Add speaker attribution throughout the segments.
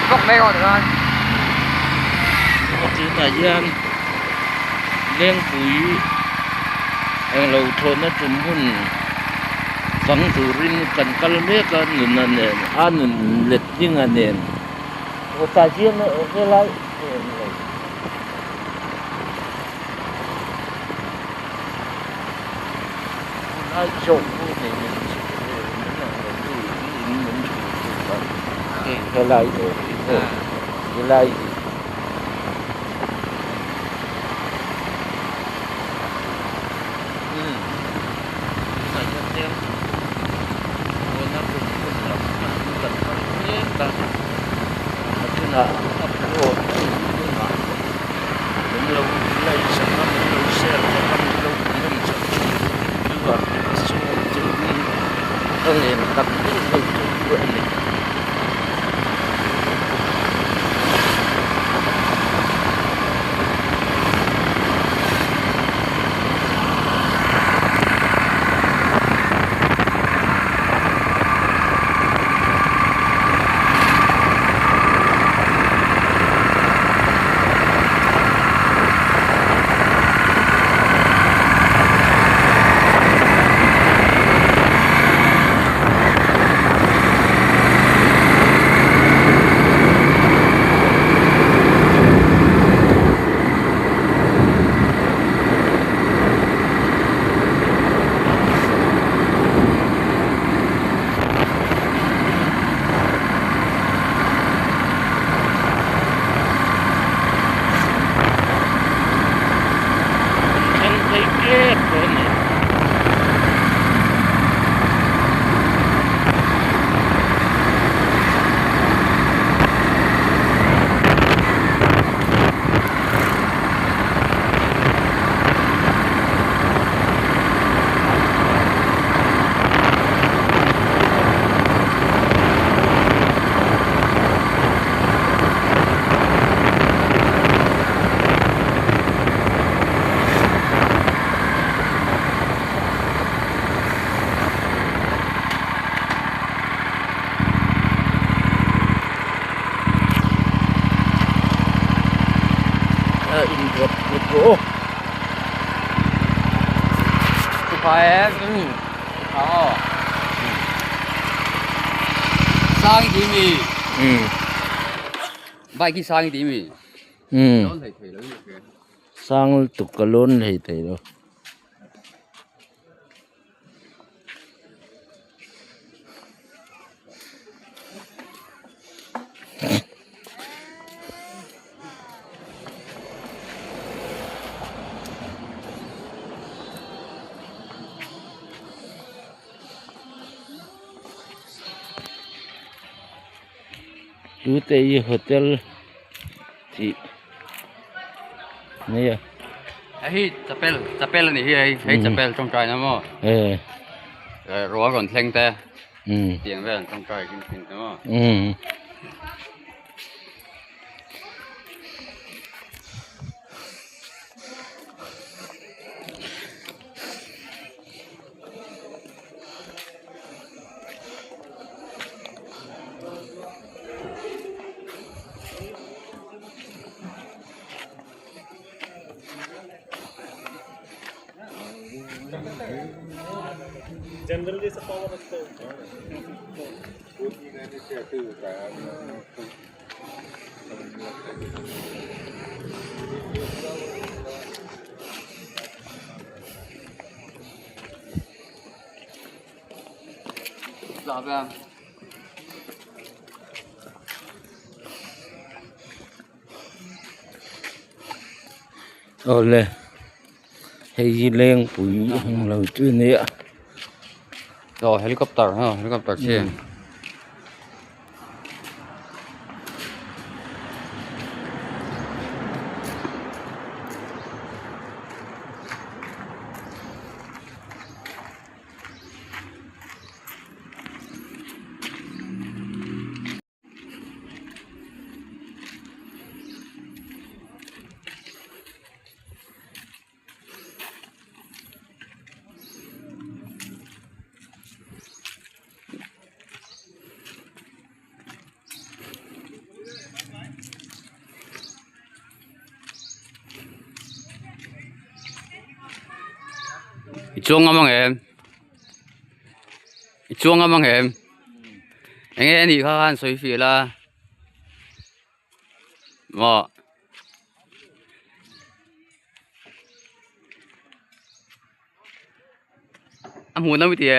Speaker 1: block mấy con được không?
Speaker 2: Chữ tại gian lên củi anh lâu thôn nó trùm hôn phẳng tù rin cần cà mê cả nền nền anh lết nhưng anh nền tại gian nó cái lại ai trộn cái lại cái lại
Speaker 1: Phải sang cái gì bài cái sang cái gì
Speaker 2: sang tục cái lôn này thấy đâu chú tây hotel thì này
Speaker 1: ấy chapel này hay chapel trong trời nè mò rồi còn thanh te tiền về trong trời kinh nè mò
Speaker 3: general जैसा पावर रखते हैं
Speaker 2: oleh hay lên củi lâu chưa nữa
Speaker 1: rồi helicopter ha helicopter trên chuông ngamang em nghe đi khan soi phi la mo muốn đâu thì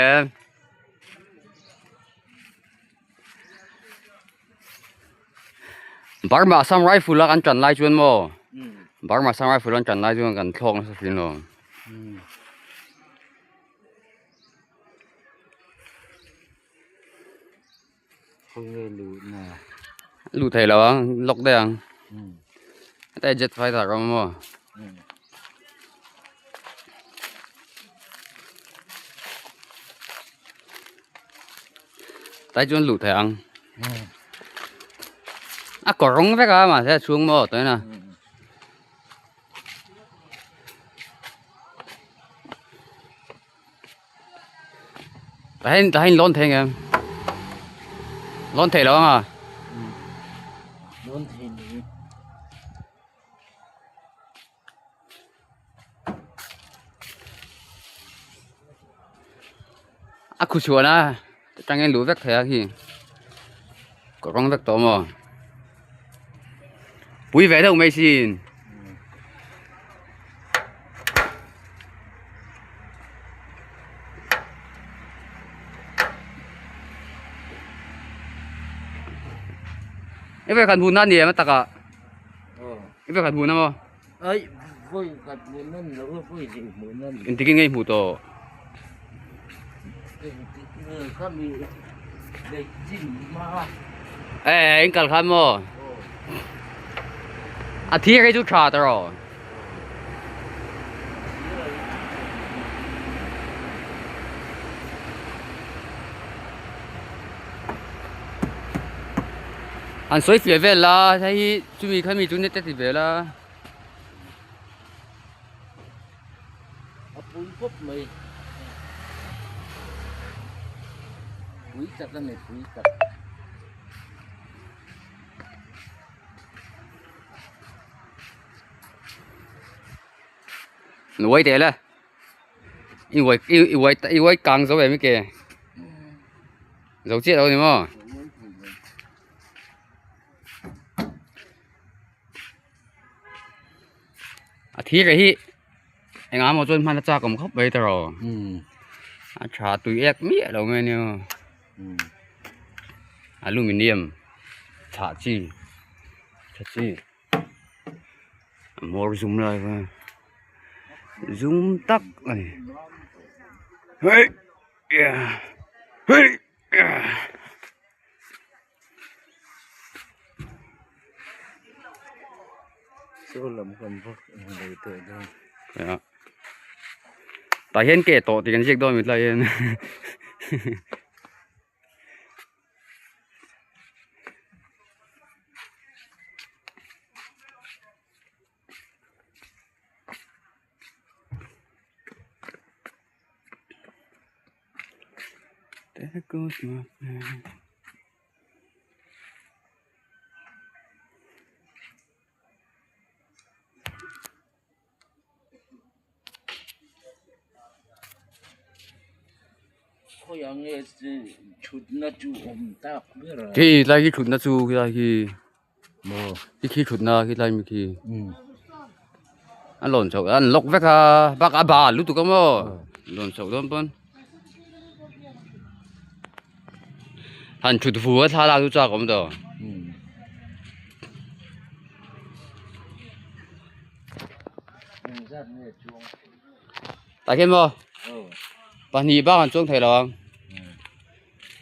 Speaker 1: bar mà samurai full kan trần lai chuan mo bar mà samurai full kan trần lai chuan kan thong sa fin lo
Speaker 2: không nghe lù nè
Speaker 1: lù thầy là lọc đèn tay jet fighter không mo tay chuan lù thầy ăn à có rong với cả mà sẽ xuống mo tới nè tay lon thèn em lon thầy đó mà
Speaker 2: lon thèn
Speaker 1: à khu chuột à trang em lú vét thầy thì có rong vét to mà bùi vẽ đâu mấy xin em phải khẩn bùn ăn gì mà tắc à em phải khẩn bùn không
Speaker 2: ấy vui gặt bùn ăn rồi vui gì bùn ăn
Speaker 1: em tính ngay bùn to
Speaker 2: kami để chim mà
Speaker 1: anh cần khăn mà à thì cái chú trà đó anh suy phía về là thấy chú mi khăn mi chú nhất thì về là
Speaker 2: bùi cốc mày bùi chặt cái này bùi chặt
Speaker 1: nuôi thế là因为刚走vậy mới kì dấu chết đâu thì mà à thì cái hi anh em một tuần mà nó cha cũng khóc vậy rồi à trà tùy ép mía đâu nghe nè aluminium chả chi mua zoom lại và zoom tắt này hey yeah hey yeah
Speaker 2: số làm con vợ người tự đâu
Speaker 1: dạ tại hiện kể tổ thì cái gì đó mình lại There goes my plan.
Speaker 2: có yang nghe chút nó chú tắc biết rồi
Speaker 1: Khi lại cái chút nó chú cái lại khi
Speaker 2: mồ
Speaker 1: khi chút nó cái lại khi anh lộn sầu anh lóc vét à bác à bà lúc tụi con mò lộn sầu đó bên hắn chút phù hợp thà là tụi cha cũng đó tại cái mò bạn nhị bác hắn xuống thầy lòng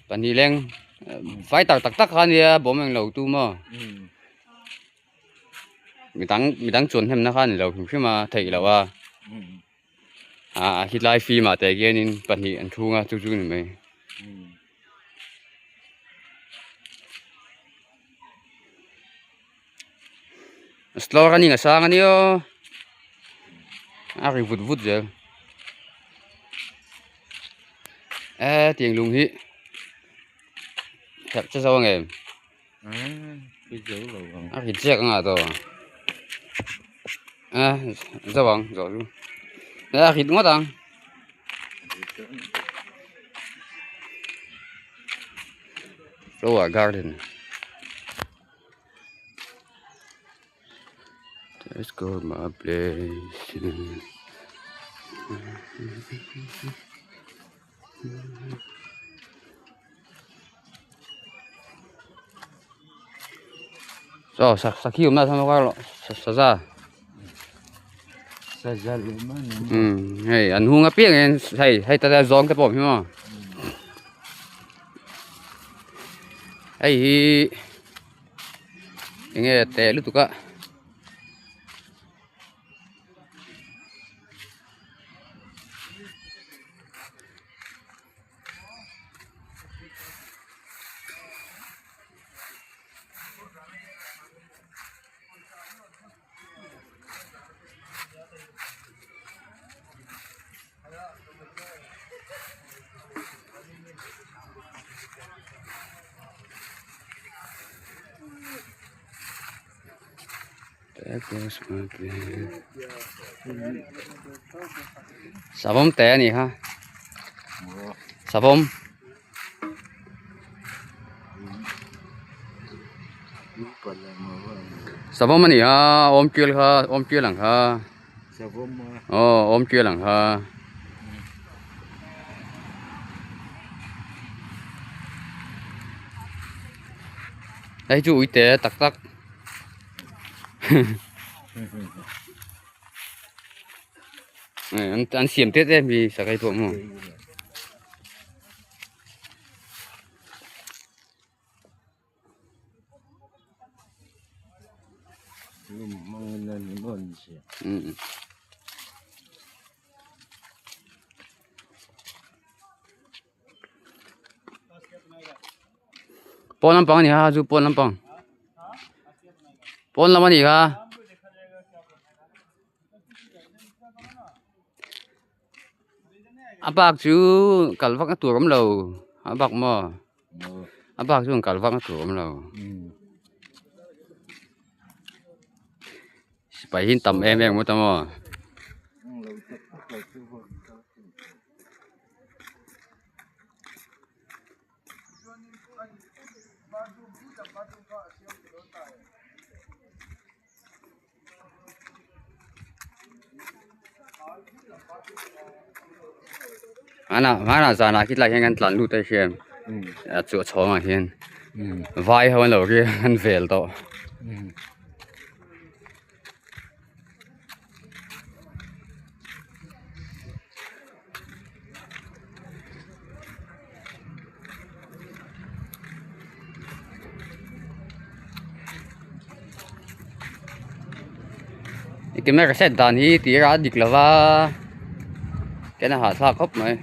Speaker 1: bạn nhị lên phải tắc hắn đi bố mình lẩu tu mò mình đang chuẩn thêm nó hắn lẩu khi mà thầy lẩu khi lại phi mà tại kia nên bạn nhị ăn thua chú này mày slow cái này sang cái này cái vụt rồi tiền luôn hi thật cho sao nghe
Speaker 2: cái dấu rồi
Speaker 1: cái chiếc ngà to sao bằng rồi luôn thịt ngót ăn Flower garden. Let's go my place. Rồi, sao khi hôm nay thằng qua sao ra?
Speaker 2: Saja lima
Speaker 1: Hey, anh hung biết nghe, hay ta ra giòn cái bom hiểu không? Hey, nghe tè lúc tụi cả. There goes my place. Xà bông té nè ha. Xà bông. Xà bông mà nè ha, ôm chưa lằng ha. Ôm chưa lằng ha. Đấy chú ý té tắc tắc. Anh xiêm tết em vì sợ cái thuốc mà. Pon lampang ni ha, pon lampang. Pon lama ni ha. Abak chú kalvak cái tuổi cắm lầu, abak mà. Abak chú kalvak cái tuổi cắm lầu. Phải hin tầm em muốn tầm mà. Mana zana kita lagi kan telan lu tersiam. Cuaca cerah kan. Vai hawan lagi kan vel tau. Cái mấy cái xe đàn hi tí ra địch là va cái này hạ xa khóc mày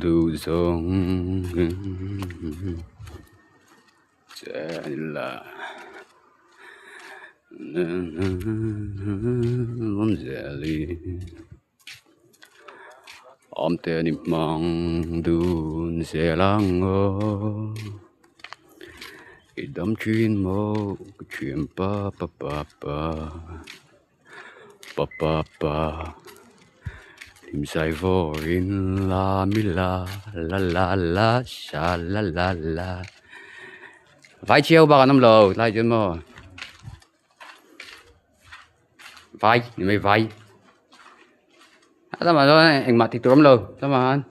Speaker 1: lưu dòng chạy là muốn dễ đi om tên mong đun sẽ lắng ngô đắm chuyên mô chuyện pa pa pa pa pa pa pa tìm sai vô in la mi la la sha la vai chiêu ba năm lầu lại chân mò vai mày vai sao mà thôi anh mặc thì tụi lắm lầu sao mà anh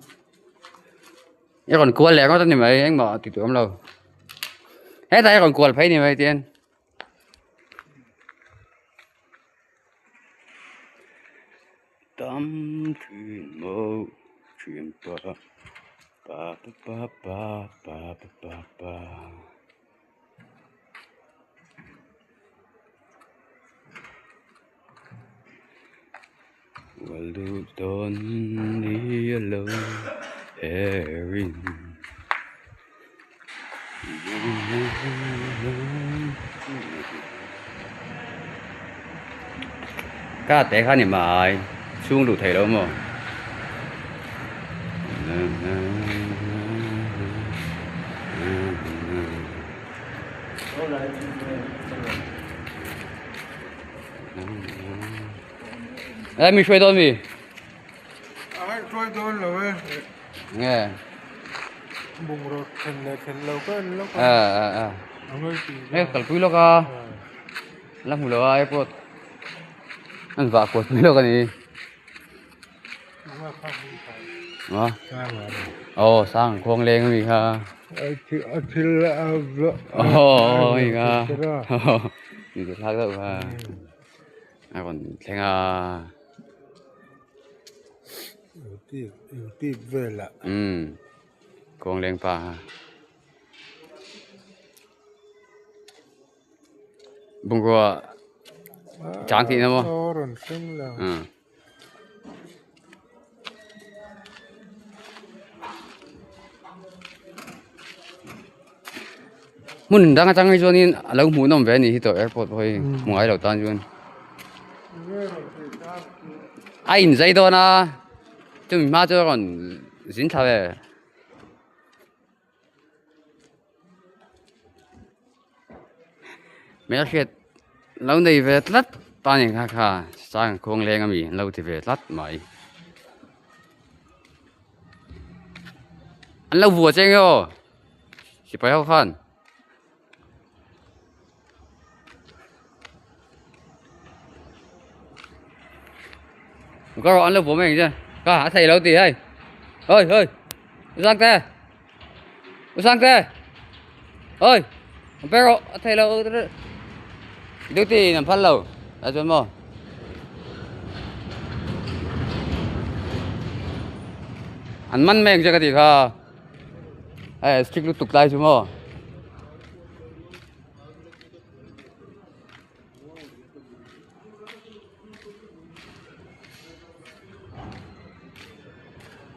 Speaker 1: còn cua lẹ có tên mày anh mặc thì tụi lắm lầu hết tay còn cua phải này mày tiền tâm thuyền mơ chuyện pa pa pa pa pa pa pa Walu don ni alone Erin. Cá té khá niệm mãi xuống đủ thầy đâu mà ê mình chơi đón gì
Speaker 3: Chơi đón rồi.
Speaker 1: nghe
Speaker 3: Bùng rồi, thành lâu có
Speaker 1: eh kalau lo ka lah mula airport an va ko lo ka ni ma oh sang khong leng mi ha oh mi ha ni cái khác đâu ha còn thằng
Speaker 3: tiếp về là
Speaker 1: khong leng pa bung qua tráng thị nào mà muốn đang trang cái chỗ này lâu muốn nằm về này thì airport thôi muốn ai đầu tan luôn ai dây đó na chúng mà cho còn dính thao về mấy cái lâu này về lát ta nhìn khá khá sang khung lên cái gì lâu thì về lát mày anh lâu vừa chơi không chỉ phải học hành có rồi anh lâu vừa mình chứ có hả thầy lâu tí hay ơi sang thế ơi bé rồi thầy lâu đứa tí làm phát lâu đã chuẩn mò anh mắn mèng cho cái gì cả ai stick lúc tục lại chứ mò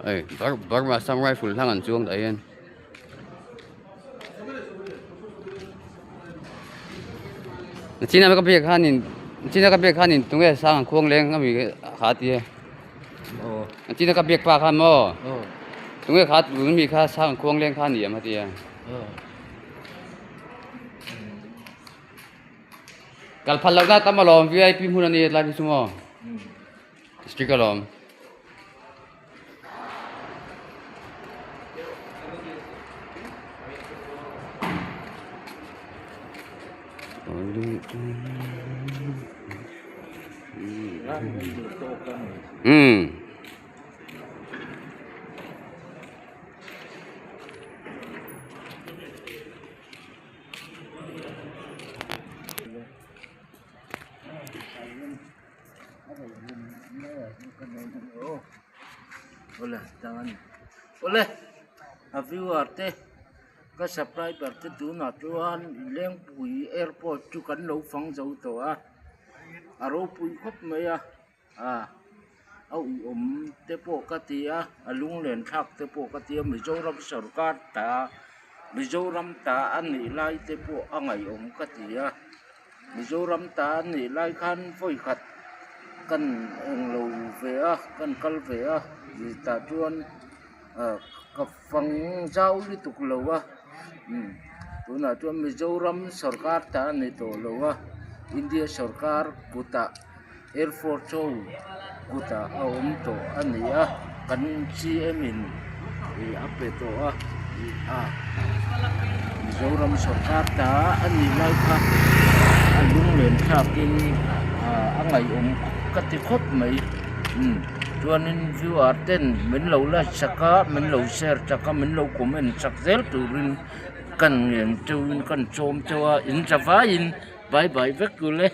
Speaker 1: ai bác mà samurai full thang anh chuông đấy anh chỉ là cái việc han nhìn tung cái sang khuôn lên cái gì khá tiệt chỉ là cái việc pa han mò tung cái khá vẫnมีค่าsang khuôn lên khá nhiều mà tiệt kalau phalau na tamalom VIP muna ni lagi semua stick alom
Speaker 2: Oleh jangan oleh viewer te ka subscriber te tu na chuan leng pui airport chu kan lo phang zo to aro pui khop mai au te po ka tia alung len thak te po ka tia Mizoram sarkar ta Mizoram ta ani lai te po angai ka tia Mizoram ta ani lai khan phoi khat kan eng lo ve kan kal ve ta chuan ka phang zau li tuk lo tu na chuan Mizoram sarkar ta ani to lo India sarkar puta Air Force puta to ani kan CM in ape to Mizoram sarkar ta ani lai kha alung len thakin angai katikot mai chuanin viewer ten min lo la chaka min lo share chaka min lo comment chak zel turin kan ngem tuin kan chom chawa in chawa in bye bye vek kule